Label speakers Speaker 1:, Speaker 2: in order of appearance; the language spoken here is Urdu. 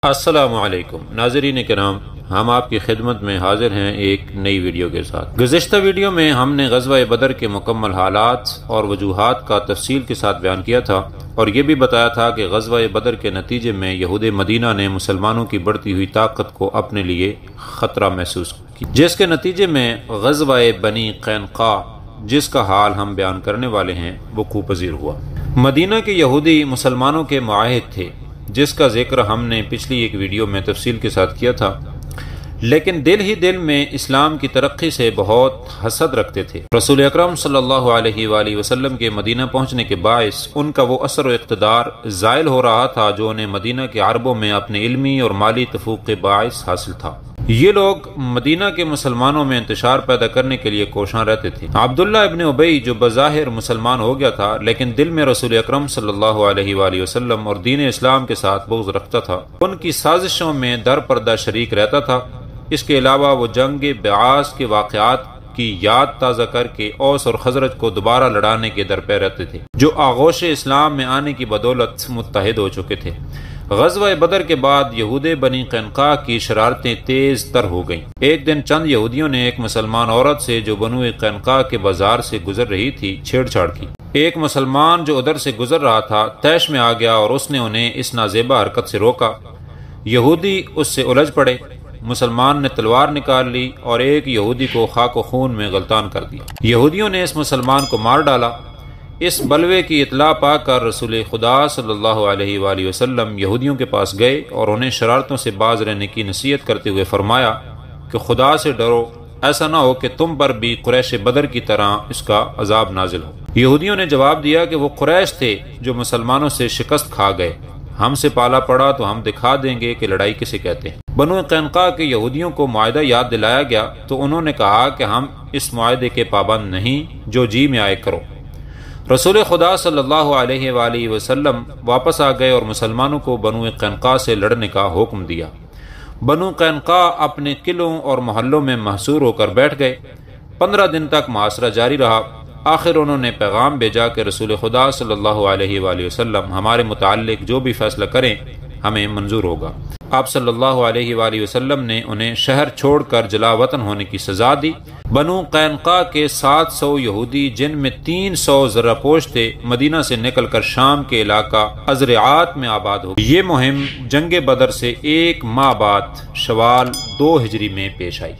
Speaker 1: السلام علیکم ناظرین کرام، ہم آپ کی خدمت میں حاضر ہیں ایک نئی ویڈیو کے ساتھ۔ گزشتہ ویڈیو میں ہم نے غزوہ بدر کے مکمل حالات اور وجوہات کا تفصیل کے ساتھ بیان کیا تھا، اور یہ بھی بتایا تھا کہ غزوہ بدر کے نتیجے میں یہود مدینہ نے مسلمانوں کی بڑھتی ہوئی طاقت کو اپنے لیے خطرہ محسوس کیا، جس کے نتیجے میں غزوہ بنی قینقاع، جس کا حال ہم بیان کرنے والے ہیں، وقوع پذیر ہوا۔ مدینہ کے یہودی مسلمانوں کے معاہد تھے، جس کا ذکر ہم نے پچھلی ایک ویڈیو میں تفصیل کے ساتھ کیا تھا، لیکن دل ہی دل میں اسلام کی ترقی سے بہت حسد رکھتے تھے۔ رسول اکرم صلی اللہ علیہ وآلہ وسلم کے مدینہ پہنچنے کے باعث ان کا وہ اثر و اقتدار زائل ہو رہا تھا جو انہیں مدینہ کے عربوں میں اپنے علمی اور مالی تفوق کے باعث حاصل تھا۔ یہ لوگ مدینہ کے مسلمانوں میں انتشار پیدا کرنے کے لیے کوشاں رہتے تھے۔ عبداللہ ابن ابی، جو بظاہر مسلمان ہو گیا تھا لیکن دل میں رسول اکرم صلی اللہ علیہ وآلہ وسلم اور دین اسلام کے ساتھ بغض رکھتا تھا، ان کی سازشوں میں در پردہ شریک رہتا تھا۔ اس کے علاوہ وہ جنگ بعاث کے واقعات کی یاد تازہ کر کے اوس اور خزرج کو دوبارہ لڑانے کے در پہ رہتے تھے، جو آغوش اسلام میں آنے کی بدولت متحد ہو چکے تھے۔ غزوہ بدر کے بعد یہود بنی قینقاع کی شرارتیں تیز تر ہو گئیں۔ ایک دن چند یہودیوں نے ایک مسلمان عورت سے جو بنو قینقاع کے بازار سے گزر رہی تھی چھیڑ چھاڑ کی۔ ایک مسلمان جو ادھر سے گزر رہا تھا طیش میں آ گیا اور اس نے انہیں اس نازیبہ حرکت سے روکا۔ یہودی اس سے الجھ پڑے۔ مسلمان نے تلوار نکال لی اور ایک یہودی کو خاک و خون میں غلطان کر دیا۔ یہودیوں نے اس مسلمان کو مار ڈالا۔ اس بلوے کی اطلاع پا کر رسول خدا صلی اللہ علیہ وآلہ وسلم یہودیوں کے پاس گئے اور انہیں شرارتوں سے باز رہنے کی نصیحت کرتے ہوئے فرمایا کہ خدا سے ڈرو، ایسا نہ ہو کہ تم پر بھی قریش بدر کی طرح اس کا عذاب نازل ہو۔ یہودیوں نے جواب دیا کہ وہ قریش تھے جو مسلمانوں سے شکست کھا گئے، ہم سے پالا پڑا تو ہم دکھا دیں گے کہ لڑائی کسے کہتے ہیں۔ بنو قینقاع کے یہودیوں کو معاہدہ یاد دلایا گیا تو انہوں نے کہا کہ ہم اس معاہدے کے پابند نہیں، جو جی میں آئے کرو۔ رسول خدا صلی اللہ علیہ وآلہ وسلم واپس آ گئے اور مسلمانوں کو بنو قینقاع سے لڑنے کا حکم دیا۔ بنو قینقاع اپنے قلعوں اور محلوں میں محصور ہو کر بیٹھ گئے۔ 15 دن تک محاصرہ جاری رہا۔ آخر انہوں نے پیغام بھیجا کہ رسول خدا صلی اللہ علیہ وآلہ وسلم ہمارے متعلق جو بھی فیصلہ کریں ہمیں منظور ہوگا۔ آپ صلی اللہ علیہ وآلہ وسلم نے انہیں شہر چھوڑ کر جلا وطن ہونے کی سزا دی۔ بنو قینقاع کے 700 یہودی، جن میں 300 زرہ پوش تھے، مدینہ سے نکل کر شام کے علاقہ ازرعات میں آباد ہو گئے۔ یہ مہم جنگ بدر سے 1 ماہ بعد شوال 2 ہجری میں پیش آئی۔